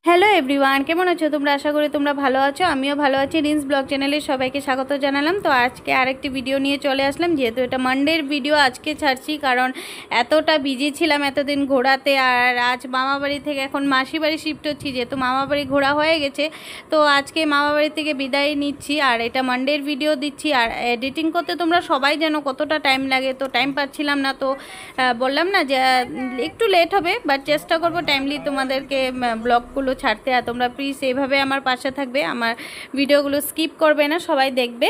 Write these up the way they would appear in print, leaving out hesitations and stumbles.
Hello everyone, কেমন আছো তোমরা? আশা করি তোমরা ভালো আছো। আমিও ভালো আছি। রিন্স ব্লগ চ্যানেলে সবাইকে স্বাগত জানালাম। তো আজকে আরেকটি ভিডিও নিয়ে চলে আসলাম, যেহেতু এটা মানডের ভিডিও আজকে ছাড়ছি, কারণ এতটা বিজি ছিলাম এতদিন ঘোরাতে। আর আজ মামা বাড়ি থেকে এখন মাসি বাড়ি শিফট হচ্ছি, যেহেতু মামা বাড়ি ঘোরা হয়ে গেছে। তো আজকে মামা বাড়ি থেকে বিদায় নিচ্ছি, আর এটা মানডের ভিডিও দিচ্ছি। আর এডিটিং করতে তোমরা সবাই জানো কতটা টাইম লাগে, তো টাইম পাচ্ছিলাম না। তো বললাম না যে একটু লেট হবে, বাট চেষ্টা করবো টাইমলি তোমাদেরকে ব্লগগুলো ছাড়তে। আর তোমরা প্লিজ এইভাবে আমার পাশে থাকবে, আমার ভিডিওগুলো স্কিপ করবে না, সবাই দেখবে।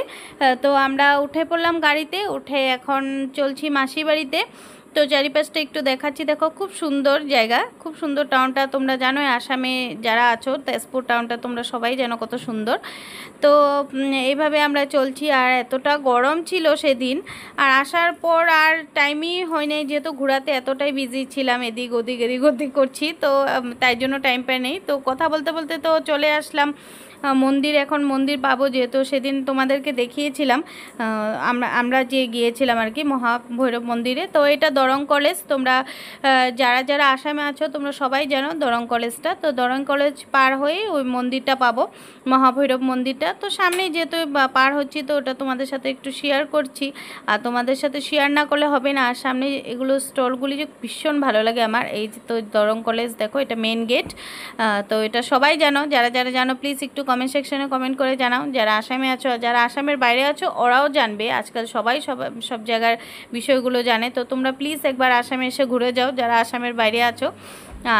তো আমরা উঠে পড়লাম গাড়িতে, উঠে এখন চলছি মাসি বাড়িতে। তো চারিপাশটা একটু দেখাচ্ছি, দেখো খুব সুন্দর জায়গা, খুব সুন্দর টাউনটা। তোমরা জানোই আসামে যারা আছো, তেজপুর টাউনটা তোমরা সবাই জানো কত সুন্দর। তো এইভাবে আমরা চলছি। আর এতটা গরম ছিল সেদিন, আর আসার পর আর টাইমই হয় নাই, যেহেতু ঘোরাতে এতটাই বিজি ছিলাম, এদিক ওদিক করছি। তো তাই জন্য টাইম পাই নেই। তো কথা বলতে বলতে তো চলে আসলাম মন্দির। এখন মন্দির পাবো, যেহেতু সেদিন তোমাদেরকে দেখিয়েছিলাম আমরা যে গিয়েছিলাম আর কি মহাভৈরব মন্দিরে। তো এটা দরং কলেজ। তোমরা যারা যারা আসামে আছো তোমরা সবাই জানো দরং কলেজটা। তো দরং কলেজ পার হয়ে ওই মন্দিরটা পাবো, মহাভৈরব মন্দিরটা। তো সামনেই যেহেতু পার হচ্ছি, তো ওটা তোমাদের সাথে একটু শেয়ার করছি। আর তোমাদের সাথে শেয়ার না করলে হবে না। আর সামনে এগুলো স্টলগুলি যে ভীষণ ভালো লাগে আমার। এই তো দরং কলেজ, দেখো এটা মেন গেট। তো এটা সবাই জানো, যারা যারা জানো প্লিজ একটু কমেন্ট সেকশনে কমেন্ট করে জানাও। যারা আসামে আছো, যারা আসামের বাইরে আছো, ওরাও জানবে। আজকাল সবাই সব জায়গার বিষয়গুলো জানে। তো তোমরা প্লিজ একবার আসামে এসে ঘুরে যাও, যারা আসামের বাইরে আছো।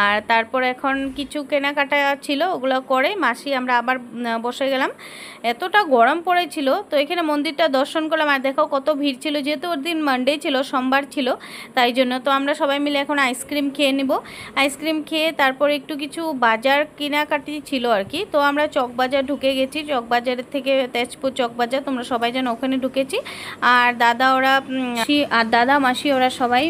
আর তারপর এখন কিছু কেনাকাটা ছিল, ওগুলো করে মাসি আমরা আবার বসে গেলাম। এতটা গরম পড়েছিল, তো এখানে মন্দিরটা দর্শন করলাম। আর দেখো কত ভিড় ছিল, যেহেতু ওর দিন মানডে ছিল, সোমবার ছিল, তাই জন্য। তো আমরা সবাই মিলে এখন আইসক্রিম খেয়ে নেব। আইসক্রিম খেয়ে তারপর একটু কিছু বাজার কেনাকাটি ছিল আর কি। তো আমরা চকবাজার ঢুকে গেছি, চকবাজারের থেকে তেজপুর চকবাজার, তোমরা সবাই জানো, ওখানে ঢুকেছি। আর দাদা মাসি ওরা সবাই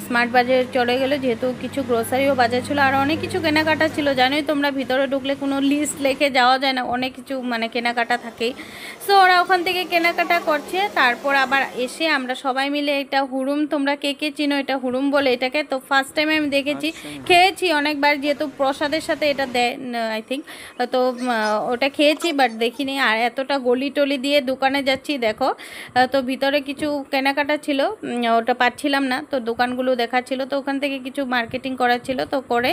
স্মার্ট বাজারে চলে গেলো, যেহেতু কিছু গ্রোসারিও বাজার ছিল, আর অনেক কিছু কেনাকাটা ছিল। জানোই তোমরা ভিতরে ঢুকলে কোনো লিস্ট লিখে যাওয়া যায় না, অনেক কিছু মানে কেনাকাটা থাকেই। সো ওরা ওখান থেকে কেনাকাটা করছে। তারপর আবার এসে আমরা সবাই মিলে এটা হুড়ুম, তোমরা কে কে চিনো এটা হুড়ুম বলে এটাকে। তো ফার্স্ট টাইম আমি দেখেছি, খেয়েছি অনেকবার, যেহেতু প্রসাদের সাথে এটা দেয় আই থিঙ্ক। তো ওটা খেয়েছি বাট দেখিনি। আর এতটা গলি টলি দিয়ে দোকানে যাচ্ছি, দেখো। তো ভিতরে কিছু কেনাকাটা ছিল, ওটা পাচ্ছিলাম না, তো দোকানগুলো দেখাচ্ছিল। তো ওখান থেকে কিছু মার্কেটিং করার ছিল, তো করে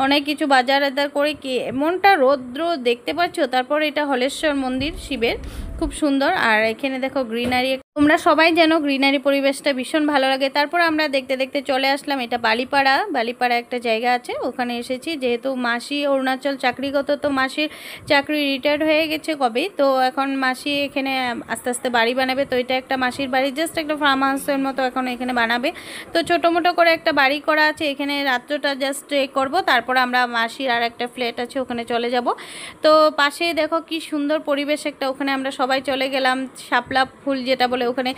অনেক কিছু বাজার করে কি এমনটা রৌদ্র দেখতে পাচ্ছ। তারপর এটা হলেশ্বর মন্দির শিবের, খুব সুন্দর। আর এখানে দেখো গ্রিনারি, তোমরা সবাই জানো গ্রিনারি পরিবেশটা ভীষণ ভালো লাগে। তারপর আমরা দেখতে দেখতে চলে আসলাম, এটা বালিপাড়া একটা জায়গা আছে, ওখানে এসেছি। যেহেতু মাসি অরুণাচল চাকরিগত, তো মাসির চাকরি রিটায়ার্ড হয়ে গেছে কবেই। তো এখন মাসি এখানে আস্তে আস্তে বাড়ি বানাবে। তো এটা একটা মাসির বাড়ি, জাস্ট একটা ফার্ম হাউসের মতো এখন এখানে বানাবে। তো ছোটো মোটো করে একটা বাড়ি করা আছে এখানে, রাত্রটা জাস্ট স্টে করবো। তারপর আমরা মাসির আর একটা ফ্ল্যাট আছে ওখানে চলে যাব। তো পাশে দেখো কি সুন্দর পরিবেশ একটা, ওখানে আমরা সবাই চলে গেলাম। শাপলা ফুল যেটা বলে, ওখানে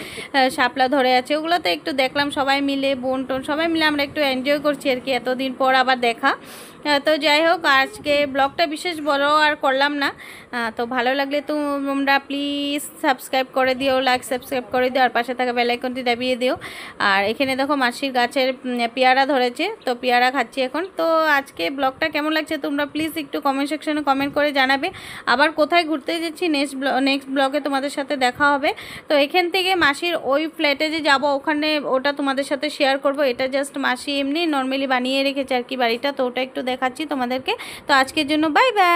শাপলা ধরে আছে, ওগুলোতে একটু দেখলাম সবাই মিলে, বোন টোন সবাই মিলে আমরা একটু এনজয় করছি আর কি, এতদিন পর আবার দেখা। তো যাই হোক, আজকে ব্লগটা বিশেষ বড় আর করলাম না। তো ভালো লাগলে তোমরা প্লিজ সাবস্ক্রাইব করে দিও, সাবস্ক্রাইব করে দিও, আর পাশে থাকা বেল আইকনটি দাবিয়ে দিও। আর এখানে দেখো মাসির গাছের পেয়ারা ধরেছে, তো পেয়ারা খাচ্ছি এখন। তো আজকে ব্লগটা কেমন লাগছে তোমরা প্লিজ একটু কমেন্ট সেকশনে কমেন্ট করে জানাবে। আবার কোথায় ঘুরতে যাচ্ছি নেক্সট ব্লগে তোমাদের সাথে দেখা হবে। তো এখান থেকে মাসির ওই ফ্ল্যাটে যে যাবো, ওখানে ওটা তোমাদের সাথে শেয়ার করব। এটা জাস্ট মাসি এমনি নর্মালি বানিয়ে রেখেছে আর কি বাড়িটা, তো ওটা একটু দেখাচ্ছি তোমাদেরকে। তো আজকের জন্য বাই বাই।